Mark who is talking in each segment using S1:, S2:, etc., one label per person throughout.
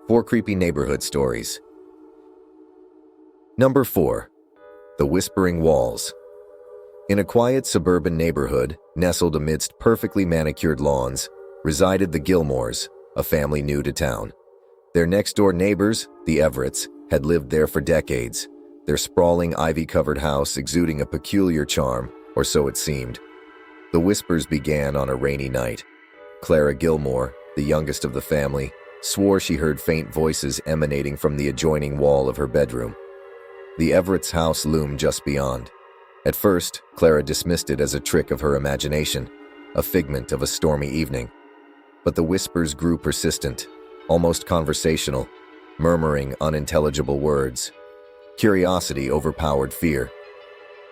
S1: 4 creepy neighborhood stories. Number 4. The Whispering Walls. In a quiet suburban neighborhood, nestled amidst perfectly manicured lawns, resided the Gilmores, a family new to town. Their next-door neighbors, the Everetts, had lived there for decades, their sprawling ivy-covered house exuding a peculiar charm, or so it seemed. The whispers began on a rainy night. Clara Gilmore, the youngest of the family, swore she heard faint voices emanating from the adjoining wall of her bedroom. The Everett's house loomed just beyond. At first, Clara dismissed it as a trick of her imagination, a figment of a stormy evening. But the whispers grew persistent, almost conversational, murmuring unintelligible words. Curiosity overpowered fear.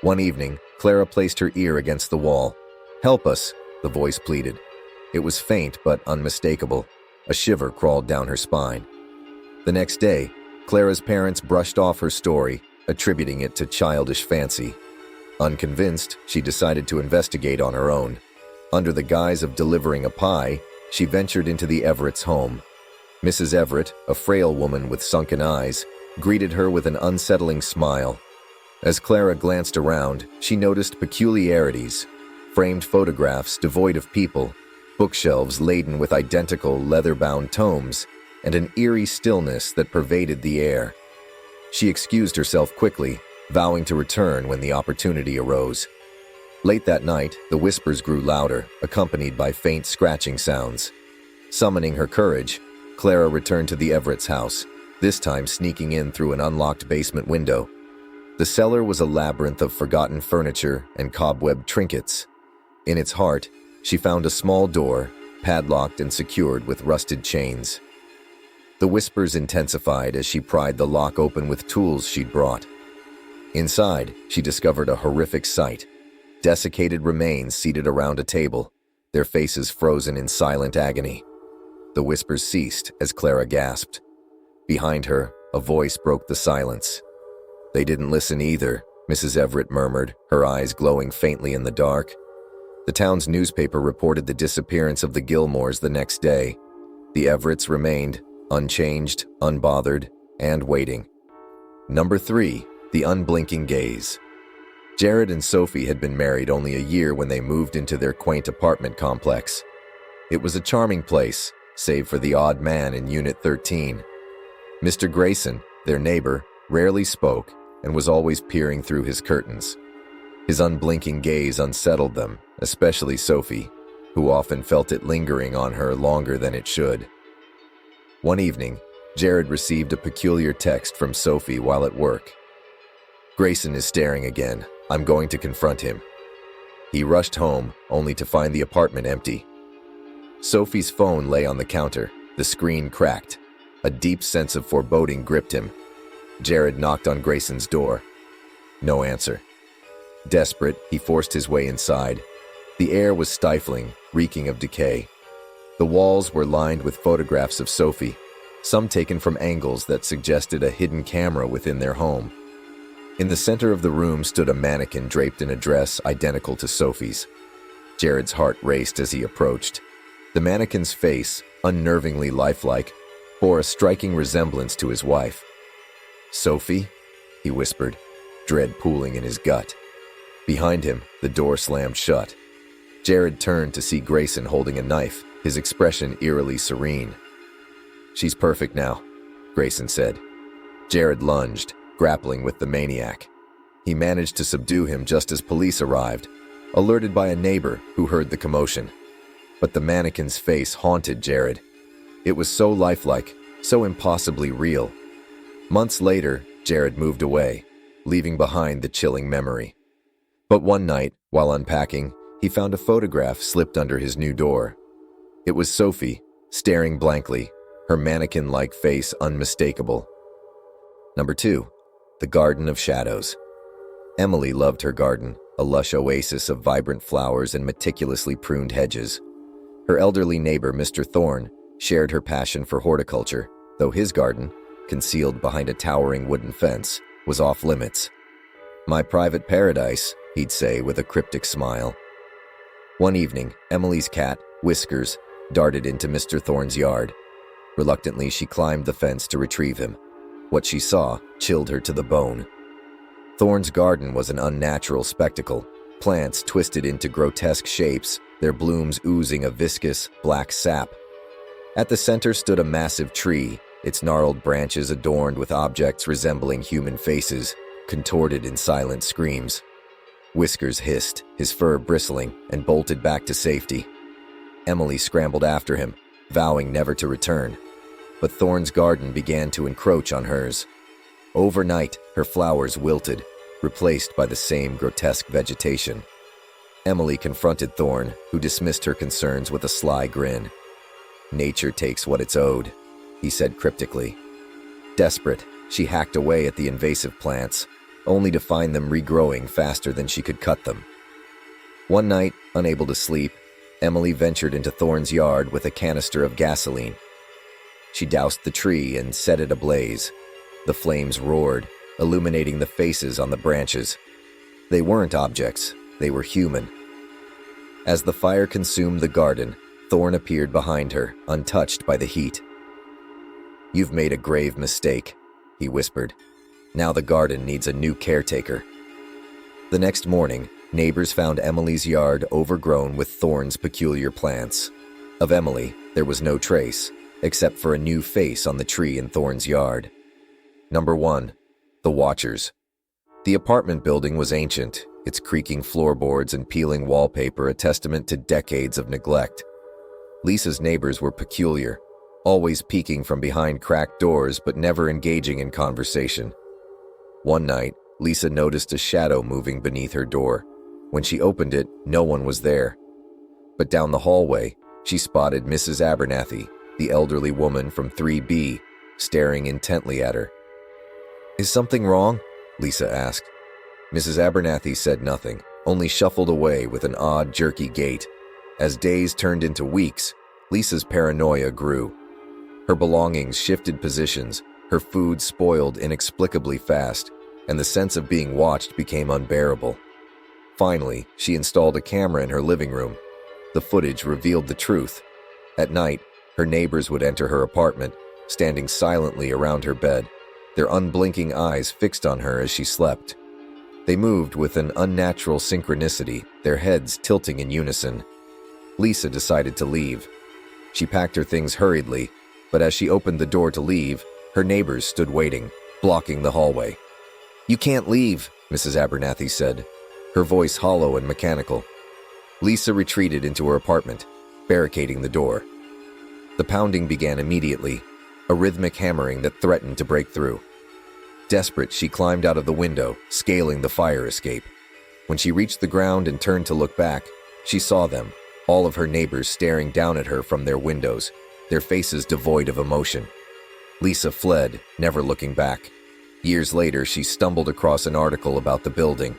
S1: One evening, Clara placed her ear against the wall. "Help us," the voice pleaded. It was faint but unmistakable. A shiver crawled down her spine. The next day, Clara's parents brushed off her story, attributing it to childish fancy. Unconvinced, she decided to investigate on her own. Under the guise of delivering a pie, she ventured into the Everett's home. Mrs. Everett, a frail woman with sunken eyes, greeted her with an unsettling smile. As Clara glanced around, she noticed peculiarities: framed photographs devoid of people, bookshelves laden with identical leather-bound tomes, and an eerie stillness that pervaded the air. She excused herself quickly, vowing to return when the opportunity arose. Late that night, the whispers grew louder, accompanied by faint scratching sounds. Summoning her courage, Clara returned to the Everett's house, this time sneaking in through an unlocked basement window. The cellar was a labyrinth of forgotten furniture and cobweb trinkets. In its heart, she found a small door, padlocked and secured with rusted chains. The whispers intensified as she pried the lock open with tools she'd brought. Inside, she discovered a horrific sight: desiccated remains seated around a table, their faces frozen in silent agony. The whispers ceased as Clara gasped. Behind her, a voice broke the silence. "They didn't listen either," Mrs. Everett murmured, her eyes glowing faintly in the dark. The town's newspaper reported the disappearance of the Gilmores the next day. The Everetts remained, unchanged, unbothered, and waiting. Number 3. The Unblinking Gaze. Jared and Sophie had been married only a year when they moved into their quaint apartment complex. It was a charming place, save for the odd man in Unit 13. Mr. Grayson, their neighbor, rarely spoke and was always peering through his curtains. His unblinking gaze unsettled them, especially Sophie, who often felt it lingering on her longer than it should. One evening, Jared received a peculiar text from Sophie while at work. "Grayson is staring again. I'm going to confront him." He rushed home, only to find the apartment empty. Sophie's phone lay on the counter, the screen cracked. A deep sense of foreboding gripped him. Jared knocked on Grayson's door. No answer. Desperate, he forced his way inside. The air was stifling, reeking of decay. The walls were lined with photographs of Sophie, some taken from angles that suggested a hidden camera within their home. In the center of the room stood a mannequin draped in a dress identical to Sophie's. Jared's heart raced as he approached. The mannequin's face, unnervingly lifelike, bore a striking resemblance to his wife. "Sophie?" he whispered, dread pooling in his gut. Behind him, the door slammed shut. Jared turned to see Grayson holding a knife, his expression eerily serene. "She's perfect now," Grayson said. Jared lunged, grappling with the maniac. He managed to subdue him just as police arrived, alerted by a neighbor who heard the commotion. But the mannequin's face haunted Jared. It was so lifelike, so impossibly real. Months later, Jared moved away, leaving behind the chilling memory. But one night, while unpacking, he found a photograph slipped under his new door. It was Sophie, staring blankly, her mannequin-like face unmistakable. Number 2. The Garden of Shadows. Emily loved her garden, a lush oasis of vibrant flowers and meticulously pruned hedges. Her elderly neighbor, Mr. Thorne, shared her passion for horticulture, though his garden, concealed behind a towering wooden fence, was off limits. "My private paradise," he'd say with a cryptic smile. One evening, Emily's cat, Whiskers, darted into Mr. Thorne's yard. Reluctantly, she climbed the fence to retrieve him. What she saw chilled her to the bone. Thorne's garden was an unnatural spectacle. Plants twisted into grotesque shapes, their blooms oozing a viscous, black sap. At the center stood a massive tree, its gnarled branches adorned with objects resembling human faces, contorted in silent screams. Whiskers hissed, his fur bristling, and bolted back to safety. Emily scrambled after him, vowing never to return. But Thorne's garden began to encroach on hers. Overnight, her flowers wilted, replaced by the same grotesque vegetation. Emily confronted Thorne, who dismissed her concerns with a sly grin. "Nature takes what it's owed," he said cryptically. Desperate, she hacked away at the invasive plants, only to find them regrowing faster than she could cut them. One night, unable to sleep, Emily ventured into Thorne's yard with a canister of gasoline. She doused the tree and set it ablaze. The flames roared, illuminating the faces on the branches. They weren't objects, they were human. As the fire consumed the garden, Thorne appeared behind her, untouched by the heat. "You've made a grave mistake," he whispered. "Now the garden needs a new caretaker." The next morning, neighbors found Emily's yard overgrown with Thorne's peculiar plants. Of Emily, there was no trace, except for a new face on the tree in Thorne's yard. Number 1. The Watchers. The apartment building was ancient, its creaking floorboards and peeling wallpaper a testament to decades of neglect. Lisa's neighbors were peculiar, always peeking from behind cracked doors but never engaging in conversation. One night, Lisa noticed a shadow moving beneath her door. When she opened it, no one was there. But down the hallway, she spotted Mrs. Abernathy, the elderly woman from 3B, staring intently at her. "Is something wrong?" Lisa asked. Mrs. Abernathy said nothing, only shuffled away with an odd, jerky gait. As days turned into weeks, Lisa's paranoia grew. Her belongings shifted positions, her food spoiled inexplicably fast, and the sense of being watched became unbearable. Finally, she installed a camera in her living room. The footage revealed the truth. At night, her neighbors would enter her apartment, standing silently around her bed, their unblinking eyes fixed on her as she slept. They moved with an unnatural synchronicity, their heads tilting in unison. Lisa decided to leave. She packed her things hurriedly, but as she opened the door to leave, her neighbors stood waiting, blocking the hallway. "You can't leave," Mrs. Abernathy said, her voice hollow and mechanical. Lisa retreated into her apartment, barricading the door. The pounding began immediately, a rhythmic hammering that threatened to break through. Desperate, she climbed out of the window, scaling the fire escape. When she reached the ground and turned to look back, she saw them, all of her neighbors staring down at her from their windows, their faces devoid of emotion. Lisa fled, never looking back. Years later, she stumbled across an article about the building.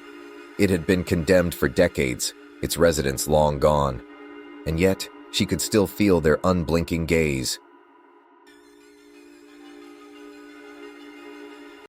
S1: It had been condemned for decades, its residents long gone. And yet, she could still feel their unblinking gaze,